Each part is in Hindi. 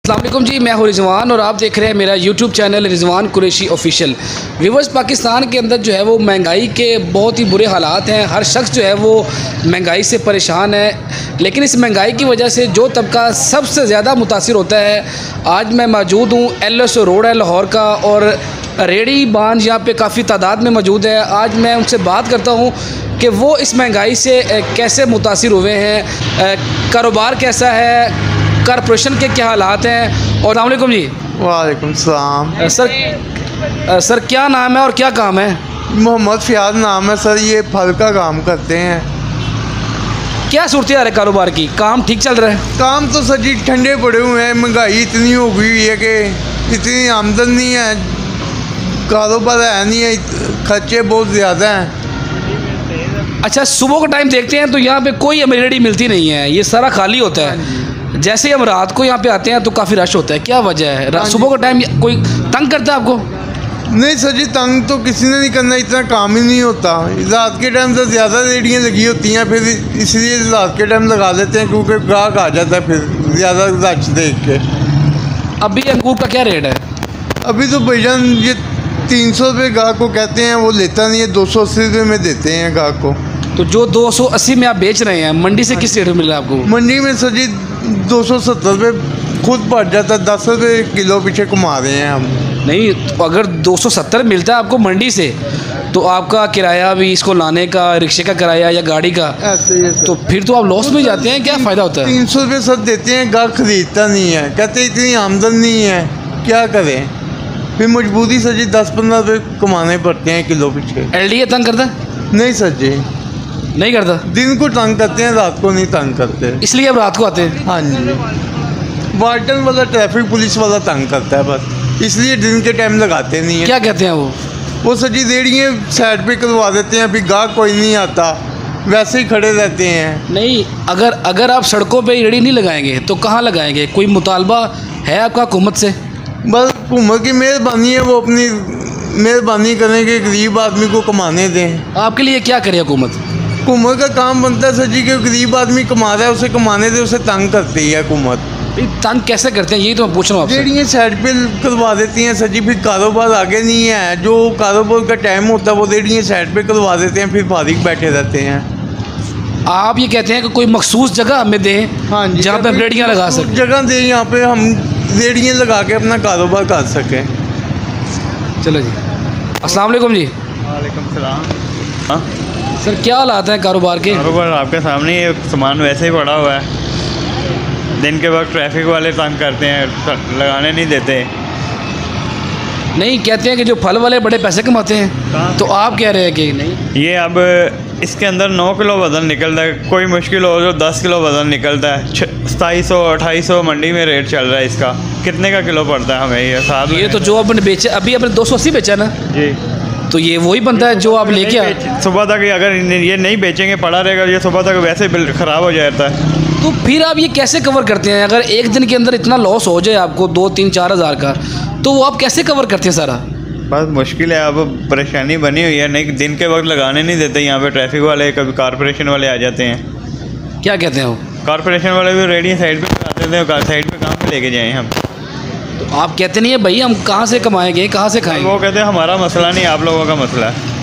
अस्सलाम वालेकुम जी, मैं हूं रिजवान और आप देख रहे हैं मेरा YouTube channel Rizwan Qureshi official. Viewers, Pakistan के अंदर जो है वो महंगाई के बहुत ही बुरे हालात हैं। हर शख्स जो है वो महंगाई से परेशान है, लेकिन इस महंगाई की वजह से जो तबका सबसे ज़्यादा मुतासिर होता है, आज मैं मौजूद हूँ LSO रोड है लाहौर का, और रेडी बांझ यहाँ पे काफ़ी तादाद में मौजूद है। आज मैं उनसे बात करता हूँ कि वो इस महंगाई से कैसे मुतासिर हुए हैं, कारोबार कैसा है, कारपोरेशन के क्या हालात हैं। और अस्सलाम वालेकुम जी। वालेकुम सलाम। सर क्या नाम है और क्या काम है? मोहम्मद फ़ियाज़ नाम है सर। ये फल का काम करते हैं। क्या सूरत हाल है कारोबार की? काम ठीक चल रहा है? काम तो सर जी ठंडे पड़े हुए हैं। महंगाई इतनी हो गई हुई है कि इतनी आमदन नहीं है, कारोबार है नहीं है, खर्चे बहुत ज़्यादा हैं। अच्छा, सुबह का टाइम देखते हैं तो यहाँ पे कोई हमें रेडी मिलती नहीं है, ये सारा खाली होता है। जैसे ही हम रात को यहाँ पे आते हैं तो काफ़ी रश होता है, क्या वजह है? सुबह का टाइम कोई तंग करता है आपको? नहीं सर जी, तंग तो किसी ने नहीं करना, इतना काम ही नहीं होता। रात के टाइम तो ज़्यादा रेडियाँ लगी होती हैं, फिर इसलिए रात के टाइम लगा लेते हैं क्योंकि ग्राहक आ जाता है फिर ज़्यादा रश देख के। अभी अंगूर का क्या रेट है? अभी तो भाईजान ये 300 रुपये गाहक को कहते हैं, वो लेता नहीं है, 280 रुपये में देते हैं गाहक को। तो जो 280 में आप बेच रहे हैं, मंडी से किस रेट में मिल रहा है आपको? मंडी में सर जी 270 रुपये खुद बढ़ जाता है, 10 रुपये किलो पीछे कमा रहे हैं हम। नहीं, तो अगर 270 मिलता है आपको मंडी से, तो आपका किराया भी, इसको लाने का, रिक्शे का किराया या गाड़ी का, ऐसे ही है सर। तो फिर तो आप लॉस में जाते हैं। क्या फ़ायदा होता है? 300 रुपये सर देते हैं, गाहक खरीदता नहीं है, कहते इतनी आमदन नहीं है, क्या करें। फिर मजबूरी सर जी 10-15 रुपये कमाने पड़ते हैं किलो पीछे। LDA तंग करता है? नहीं सर जी, नहीं करता। दिन को तंग करते हैं, रात को नहीं तंग करते। इसलिए अब रात को आते हैं? हाँ जी, वार्डन वाला, ट्रैफिक पुलिस वाला तंग करता है बस, इसलिए दिन के टाइम लगाते नहीं है। क्या कहते हैं वो सर जी रेडियाँ साइड पे करवा देते हैं, अभी गाहक कोई नहीं आता, वैसे ही खड़े रहते हैं। नहीं, अगर आप सड़कों पे रेडी नहीं लगाएंगे तो कहाँ लगाएंगे? कोई मुतालबा है आपका हुकूमत से? बस हुकूमत की मेहरबानी है, वो अपनी मेहरबानी करें कि गरीब आदमी को कमाने दें। आपके लिए क्या करे हुकूमत? हुकूमत का काम बनता है सर जी कि गरीब आदमी कमा रहा है, उसे कमाने दे, उसे तंग करती है हुकूमत। तंग कैसे करते हैं, यही तो मैं पूछ रहा हूँ आपसे। रेडियाँ साइड पे करवा देती हैं सर जी, फिर कारोबार आगे नहीं है। जो कारोबार का टाइम होता है वो रेडियाँ साइड पे करवा देते हैं, फिर फारिग बैठे रहते हैं। आप ये कहते हैं कि कोई मखसूस जगह हमें दें, हाँ जी, जहाँ पे हम रेडियाँ लगा सकें? जगह दें यहाँ पे हम रेडियाँ लगा के अपना कारोबार कर सकें। चलो जी। अस्सलाम वालेकुम जी। वालेकुम सलाम। हाँ सर, क्या हालात हैं कारोबार के? कारोबार आपके सामने ही, सामान वैसे ही पड़ा हुआ है। दिन के वक्त ट्रैफिक वाले तंग करते हैं, लगाने नहीं देते। नहीं, कहते हैं कि जो फल वाले बड़े पैसे कमाते हैं, तो आप कह रहे हैं कि नहीं? ये अब इसके अंदर 9 किलो वज़न निकलता है, कोई मुश्किल हो जो 10 किलो वज़न निकलता है। 2700-2800 मंडी में रेट चल रहा है इसका। कितने का किलो पड़ता है हमें ये साहब? ये तो जो आपने बेचा, अभी आपने 280 बेचा ना, जी, तो ये वही बनता है जो आप लेके आए। सुबह तक अगर ये नहीं बेचेंगे, पड़ा रहेगा, ये सुबह तक वैसे बिल ख़राब हो जाता है। तो फिर आप ये कैसे कवर करते हैं? अगर एक दिन के अंदर इतना लॉस हो जाए आपको 2-3-4 हज़ार का, तो वो आप कैसे कवर करते हैं सारा? बस मुश्किल है, अब परेशानी बनी हुई है। नहीं, दिन के वक्त लगाने नहीं देते यहाँ पे ट्रैफिक वाले, कभी कारपोरेशन वाले आ जाते हैं। क्या कहते हैं वो? कारपोरेशन वाले भी रेडियाँ साइड पे लगा देते हैं, साइड पे कहाँ पे लेके जाएँ हम? तो आप कहते नहीं है भाई हम कहाँ से कमाएंगे, कहाँ से खाएंगे? वो कहते हैं हमारा मसला नहीं, आप लोगों का मसला है।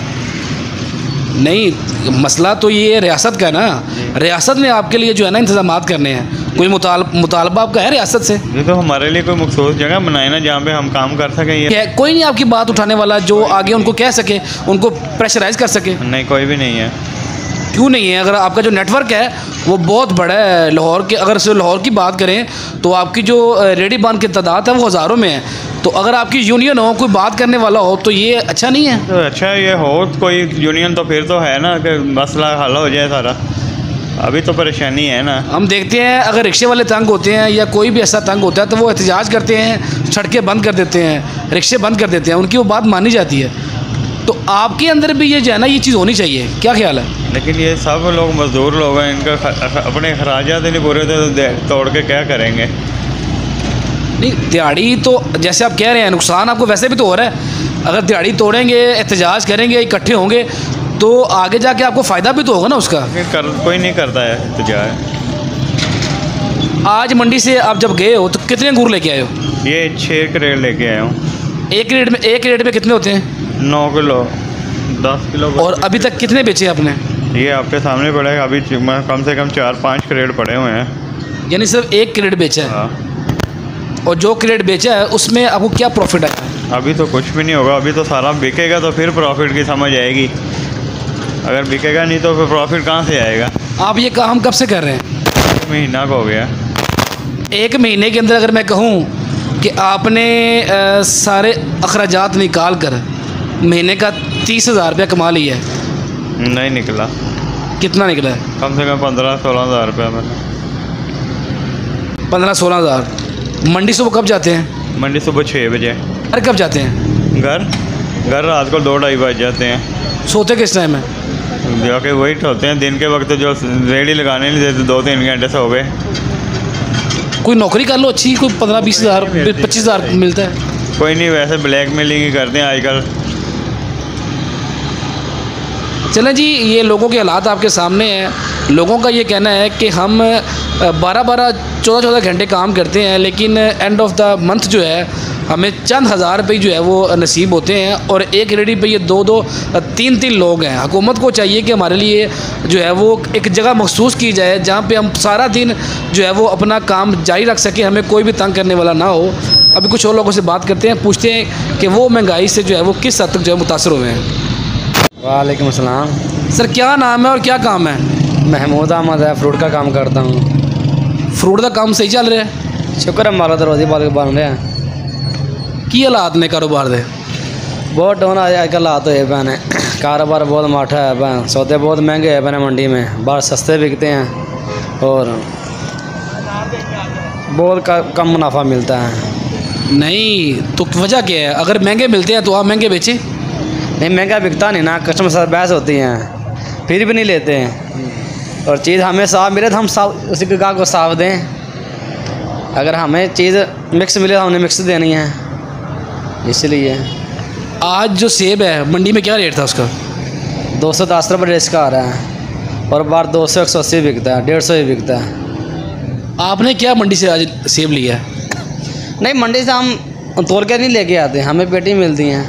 नहीं, मसला तो ये रियासत का है ना। रियासत ने आपके लिए जो है ना इंतजामात करने हैं। कोई मुतालबा आपका है रियासत से? ये तो हमारे लिए कोई मखसूस जगह बनाए ना जहाँ पे हम काम कर सकें। ये कोई नहीं आपकी बात उठाने वाला जो आगे उनको कह सके, उनको प्रेशराइज कर सके? नहीं, कोई भी नहीं है। क्यों नहीं है? अगर आपका जो नेटवर्क है वो बहुत बड़ा है लाहौर के, अगर सिर्फ लाहौर की बात करें तो आपकी जो रेडी बांध की तादाद है वो हज़ारों में है। तो अगर आपकी यूनियन हो, कोई बात करने वाला हो, तो ये अच्छा नहीं है? तो अच्छा ये हो कोई यूनियन तो फिर तो है ना कि मसला हल हो जाए सारा। अभी तो परेशानी है ना। हम देखते हैं अगर रिक्शे वाले तंग होते हैं या कोई भी ऐसा तंग होता है तो वो एहतजाज करते हैं, सड़कें बंद कर देते हैं, रिक्शे बंद कर देते हैं, उनकी वो बात मानी जाती है। तो आपके अंदर भी ये जो है ना, ये चीज़ होनी चाहिए। क्या ख्याल है? लेकिन ये सब लोग मज़दूर लोग हैं, इनका अपने खराजात नहीं पूरे तो तोड़ के क्या करेंगे? नहीं, दिहाड़ी तो जैसे आप कह रहे हैं नुकसान आपको वैसे भी तो हो रहा है। अगर दिहाड़ी तोड़ेंगे, एहतजाज करेंगे, इकट्ठे होंगे, तो आगे जाके आपको फ़ायदा भी तो होगा ना उसका। कोई नहीं करता है एहतजाज। आज मंडी से आप जब गए हो तो कितने अंगूर लेके आए हो? ये 6 क्रेट लेके आया हूँ। एक क्रेट में कितने होते हैं? 9 किलो, 10 किलो। और अभी तक कितने बेचे आपने? ये आपके सामने पड़े हैं, अभी कम से कम 4-5 क्रेट पड़े हुए हैं। यानी सिर्फ एक क्रेट बेचा है? हाँ। और जो क्रेट बेचा है उसमें आपको क्या प्रॉफिट आया? अभी तो कुछ भी नहीं होगा, अभी तो सारा बिकेगा तो फिर प्रॉफिट की समझ आएगी। अगर बिकेगा नहीं तो फिर प्रॉफिट कहाँ से आएगा। आप ये काम कब से कर रहे हैं? महीना हो गया। 1 महीने के अंदर अगर मैं कहूँ कि आपने सारे अखराजात निकाल कर महीने का 30,000 रुपया कमा लिया है? नहीं निकला। कितना निकला है? कम से कम 15-16 हज़ार रुपया मैंने। 15-16 हज़ार। मंडी सुबह कब जाते हैं? मंडी सुबह 6 बजे। घर कब जाते हैं? घर रात को 2-2:30 बज जाते हैं। सोते किस टाइम है? जाके वेट होते हैं दिन के वक्त, जो रेडी लगाने नहीं देते 2-3 घंटे से हो गए। कोई नौकरी कर लो अच्छी, कोई 15-20 हज़ार 25 हज़ार मिलता है। कोई नहीं, वैसे ब्लैक मेलिंग ही करते हैं आजकल। चलें जी, ये लोगों के हालात आपके सामने हैं। लोगों का ये कहना है कि हम 12-12, 14-14 घंटे काम करते हैं, लेकिन एंड ऑफ द मंथ जो है हमें चंद हज़ार रुपये जो है वो नसीब होते हैं। और एक रेडी पे ये 2-2, 3-3 लोग हैं। हुकूमत को चाहिए कि हमारे लिए जो है वो एक जगह मखसूस की जाए जहाँ पे हम सारा दिन जो है वो अपना काम जारी रख सकें, हमें कोई भी तंग करने वाला ना हो। अभी कुछ और लोगों से बात करते हैं, पूछते हैं कि वो महंगाई से जो है वो किस हद तक जो है मुतासर हुए हैं। वालेकुम अस्सलाम। सर क्या नाम है और क्या काम है? महमूद अहमद है, फ्रूट का काम करता हूँ। फ्रूट का काम सही चल रहा है? शुक्र है माला तो रोजी बाल के बन रहे हैं। की हालात ने कारोबार दे? बहुत डाउन आजकल हालात हुए पैने, कारोबार बहुत माठा है पैन, सौदे बहुत महंगे है पैने मंडी में, बाहर सस्ते बिकते हैं और बहुत कम मुनाफा मिलता है। नहीं तो वजह क्या है? अगर महंगे मिलते हैं तो आप महंगे बेचें। नहीं, महंगा बिकता नहीं ना, कस्टमर साथ बहस होती हैं, फिर भी नहीं लेते हैं। और चीज़ हमें साफ मिले तो हम साफ उसी के गाहक को साफ दें। अगर हमें चीज़ मिक्स मिले तो हमने मिक्स देनी है, इसलिए। आज जो सेब है मंडी में क्या रेट था उसका? 210 रुपये रेट का आ रहा है और बार 200-180 बिकता है, 150 ही बिकता है। आपने क्या मंडी से आज सेब लिया है? नहीं, मंडी से हम तोड़ के नहीं लेके आते, हमें पेटी मिलती हैं।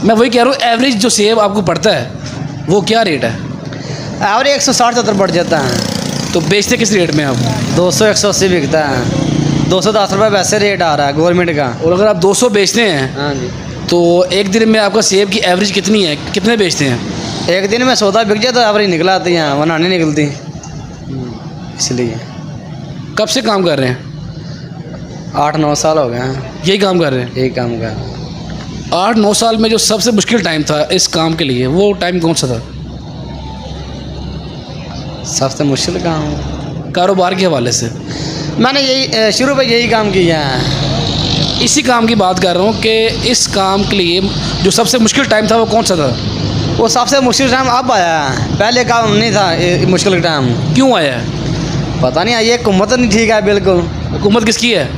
मैं वही कह रहा हूँ, एवरेज जो सेब आपको पड़ता है वो क्या रेट है? एवरेज 160-170 बढ़ जाता है। तो बेचते किस रेट में आप? 200-180 बिकता है। 210 रुपये वैसे रेट आ रहा है गवर्नमेंट का। और अगर आप 200 बेचते हैं हाँ जी, तो एक दिन में आपका सेब की एवरेज कितनी है? कितने बेचते हैं? एक दिन में सौदा बिक जाए तो एवरेज निकल आती हैं, वरना नहीं निकलती, इसलिए। कब से काम कर रहे हैं? 8-9 साल हो गए हैं यही काम कर रहे हैं? यही काम का। 8-9 साल में जो सबसे मुश्किल टाइम था इस काम के लिए, वो टाइम कौन सा था? सबसे मुश्किल काम कारोबार के हवाले से मैंने यही शुरू में यही काम किया है। इसी काम की बात कर रहा हूँ कि इस काम के लिए जो सबसे मुश्किल टाइम था वो कौन सा था? वो सबसे मुश्किल टाइम अब आया है, पहले काम नहीं था ये मुश्किल टाइम। क्यों आया है? पता नहीं, ये हुकूमत नहीं ठीक है बिल्कुल। हुकूमत किसकी है?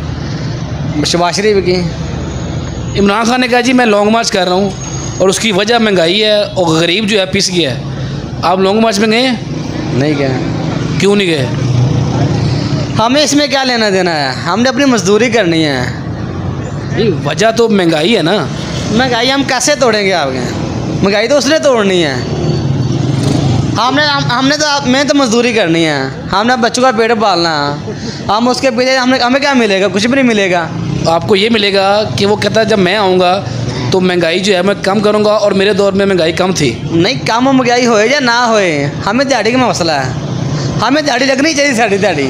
शहबाज शरीफ की। इमरान खान ने कहा जी मैं लॉन्ग मार्च कर रहा हूँ और उसकी वजह महंगाई है और गरीब जो है पिस गया है। आप लॉन्ग मार्च में गए हैं? नहीं गए। क्यों नहीं गए? हमें इसमें क्या लेना देना है, हमने अपनी मजदूरी करनी है। नहीं, वजह तो महंगाई है ना। महंगाई हम कैसे तोड़ेंगे आपके? महंगाई तो उसने तोड़नी है। हमने तो मैं तो मजदूरी करनी है, हमने बच्चों का पेट पालना है। हम उसके पीछे हमें क्या मिलेगा? कुछ भी नहीं मिलेगा। आपको ये मिलेगा कि वो कहता है जब मैं आऊँगा तो महंगाई जो है मैं कम करूँगा और मेरे दौर में महंगाई कम थी। नहीं, कम महंगाई होए या ना होए, हमें दिहाड़ी का मसला है। हमें दिहाड़ी लगनी चाहिए, साड़ी दिहाड़ी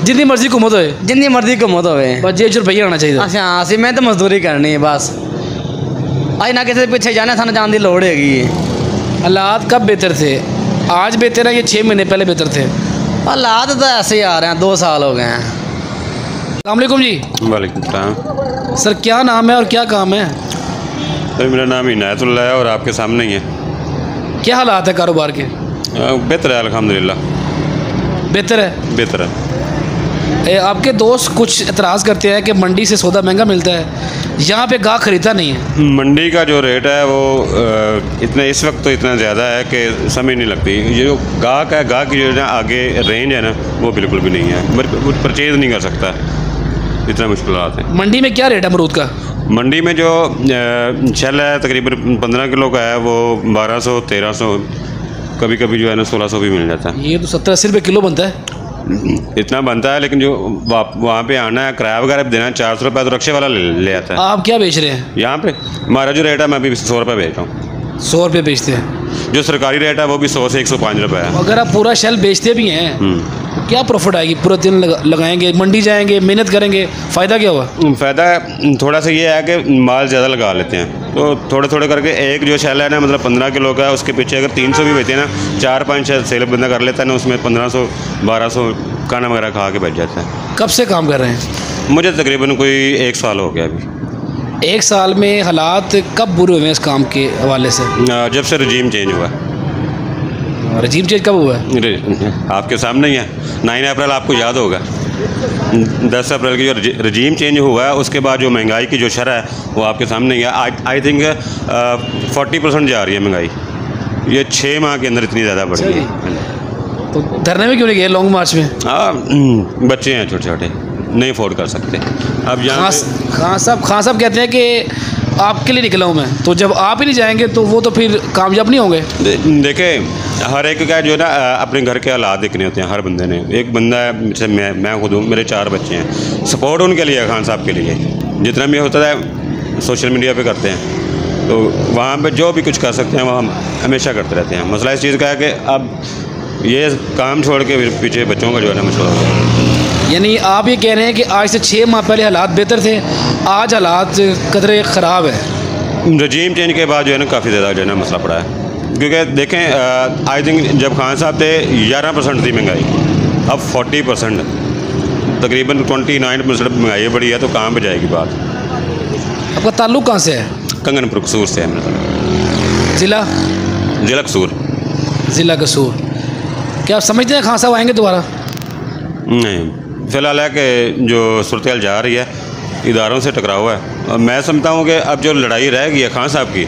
जितनी मर्जी घूमत होए, जितनी मर्जी कमत होवे, बस जेब रुपया आना चाहिए। अच्छा हाँ, असी मैं तो मजदूरी करनी है बस। अज ना किसी पीछे जाना, थाने जाने की लोड़ हैगी। हालात कब बेहतर थे? आज बेहतर है? ये 6 महीने पहले बेहतर थे? हालात तो ऐसे ही आ रहे हैं, 2 साल हो गए हैं। अस्सलाम वालेकुम जी। वालेकुम सलाम। सर क्या नाम है और क्या काम है? सर मेरा नाम इनायतुल्लाह है और आपके सामने ही है। क्या हालात है कारोबार के? बेहतर है अल्हम्दुलिल्लाह। बेहतर है। बेहतर है। आपके दोस्त कुछ एतराज़ करते हैं कि मंडी से सौदा महंगा मिलता है, यहाँ पे गाहक खरीदता नहीं है। मंडी का जो रेट है वो इतना इस वक्त तो इतना ज़्यादा है कि समझ नहीं लगती। ये जो गाहक है, गाहक की जो ना आगे रेंज है ना, वो बिल्कुल भी नहीं है, वो परचेज़ नहीं कर सकता, इतना मुश्किल आते हैं। मंडी में क्या रेट है अमरूद का? मंडी में जो छल है तकरीबन 15 किलो का है, वो 1200 1300, कभी कभी जो है ना 1600 भी मिल जाता है। ये तो 70-80 रुपये किलो बनता है। इतना बनता है, लेकिन जो वहाँ पे आना है, किराया वगैरह देना है, 400 रुपये तो रक्शे वाला ले आता है। आप क्या बेच रहे हैं यहाँ पे हमारा जो रेट है, मैं अभी 100 रुपये बेच रहा हूँ। 100 रुपये बेचते हैं। जो सरकारी रेट है वो भी 100 से 105 रुपये है। अगर आप पूरा शेल बेचते भी हैं तो क्या प्रॉफिट आएगी? पूरा दिन लगाएंगे, मंडी जाएंगे, मेहनत करेंगे, फ़ायदा क्या हुआ? फ़ायदा थोड़ा सा ये है कि माल ज़्यादा लगा लेते हैं, तो थोड़े थोड़े करके एक जो शेल है ना, मतलब 15 किलो का है, उसके पीछे अगर 300 भी बेचते हैं ना, 4-5 सेल बंदा कर लेता है ना, उसमें 1500 1200 खाना वगैरह खा के बच जाता है। कब से काम कर रहे हैं? मुझे तकरीबन कोई 1 साल हो गया अभी। 1 साल में हालात कब बुरे हुए हैं इस काम के हवाले से? जब से रजीम चेंज हुआ। रजीम चेंज कब हुआ है? आपके सामने ही है, 9 अप्रैल आपको याद होगा। 10 अप्रैल की जो रजीम चेंज हुआ है, उसके बाद जो महंगाई की जो शरह है वो आपके सामने ही है। आई थिंक 40% जा रही है महंगाई, ये 6 माह के अंदर इतनी ज़्यादा बढ़ गई है। तो धरने में क्यों नहीं गए लॉन्ग मार्च में? बच्चे हैं छोटे छोटे, नहीं अफोर्ड कर सकते। अब यहाँ खान साहब कहते हैं कि आपके लिए निकला हूँ मैं, तो जब आप ही नहीं जाएंगे तो वो तो फिर कामयाब नहीं होंगे। देखें, हर एक का जो है ना अपने घर के हालात देखने होते हैं हर बंदे ने। एक बंदा है, जैसे मैं खुद हूँ, मेरे 4 बच्चे हैं, सपोर्ट उनके लिए खान साहब के लिए जितना भी होता है सोशल मीडिया पे करते हैं, तो वहाँ पे जो भी कुछ कर सकते हैं वो हम हमेशा करते रहते हैं। मसला इस चीज़ का है कि अब ये काम छोड़ के पीछे बच्चों का जो है ना मसला हो गया। यानी आप ये कह रहे हैं कि आज से 6 माह पहले हालात बेहतर थे, आज हालात कदरे ख़राब है? रजीम चेंज के बाद जो है ना काफ़ी ज़्यादा जो है ना मसला पड़ा है, क्योंकि देखें आई थिंक जब खान साहब थे 11% थी महंगाई, अब 40%, तकरीबन 29% महंगाई बढ़ी है, तो कहाँ पे जाएगी बात? आपका ताल्लुक़ कहाँ से है? कंगनपुर कसूर से है मेरा। ज़िला कसूर। ज़िला कसूर। क्या आप समझते हैं खान साहब आएंगे दोबारा? नहीं, फ़िलहाल है कि जो सूरत हाल जा रही है, इदारों से टकराव है, और मैं समझता हूँ कि अब जो लड़ाई रह गई है खान साहब की,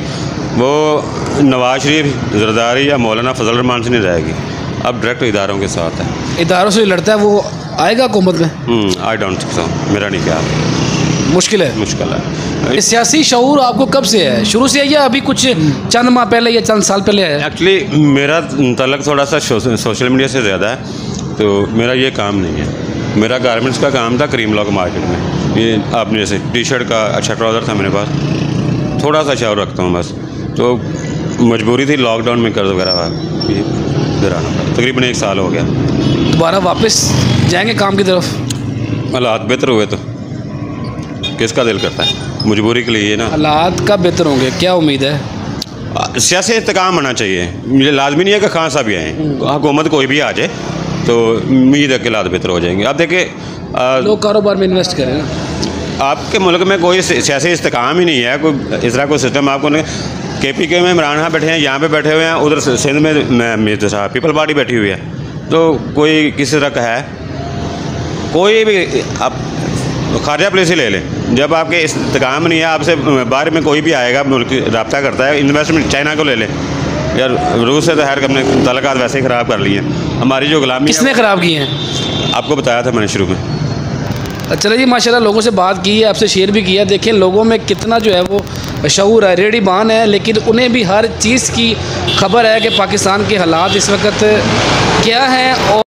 वो नवाज शरीफ, जरदारी या मौलाना फजल रहमान से नहीं रहेगी, अब डायरेक्ट इदारों के साथ है। इदारों से लड़ता है वो आएगा हुकूमत में? आई डोंट थिंक सो, मेरा नहीं ख्याल। मुश्किल है। मुश्किल है। सियासी शऊर आपको कब से है? शुरू से है या अभी कुछ चंद माह पहले या चंद साल पहले है? एक्चुअली मेरा तल्लक थोड़ा सा सोशल मीडिया से ज़्यादा है, तो मेरा ये काम नहीं है। मेरा गारमेंट्स का काम था करीम लॉक मार्केट में। ये आपने जैसे टी-शर्ट का अच्छा ट्राउज़र था मेरे पास, थोड़ा सा शौर रखता हूँ बस, तो मजबूरी थी लॉकडाउन में कर्ज वगैरह इधर आना पड़ा। तकरीबन 1 साल हो गया। दोबारा वापस जाएंगे काम की तरफ? हालात बेहतर हुए तो किसका दिल करता है, मजबूरी के लिए ना। हालात कब बेहतर होंगे, क्या उम्मीद है? सियासी इंतकाम होना चाहिए। मुझे लाजमी नहीं है कि खान साहब ही आएँ, हुकूमत कोई भी आ जाए तो उम्मीद है कि हालात बेहतर हो जाएंगे। आप देखिए, लोग कारोबार में इन्वेस्ट करें ना। आपके मुल्क में कोई सियासी इस्तेकाम ही नहीं है, कोई इस तरह कोई सिस्टम आपको नहीं। KPK में इमरान खान बैठे हैं, यहाँ पे बैठे हुए हैं, उधर सिंध में मिर्जा साहब पीपल पार्टी बैठी हुई है, तो कोई किसी तरह का है कोई भी। आप खारजा पुलिस ही ले लें, जब आपके इस्तेकाम नहीं है, आपसे बाहर में कोई भी आएगा मुल्क रब्ता करता है, इन्वेस्टमेंट चाइना को ले लें यार, रूस से तो खैर अपने तल्लुकात वैसे ही ख़राब कर लिए हैं। हमारी जो गुलामी किसने ख़राब की हैं? आपको बताया था मैंने शुरू में। चलिए जी, माशाल्लाह लोगों से बात की है, आपसे शेयर भी किया। देखें लोगों में कितना जो है वो शऊर है, रेडी बान है, लेकिन उन्हें भी हर चीज़ की खबर है कि पाकिस्तान के हालात इस वक्त क्या हैं और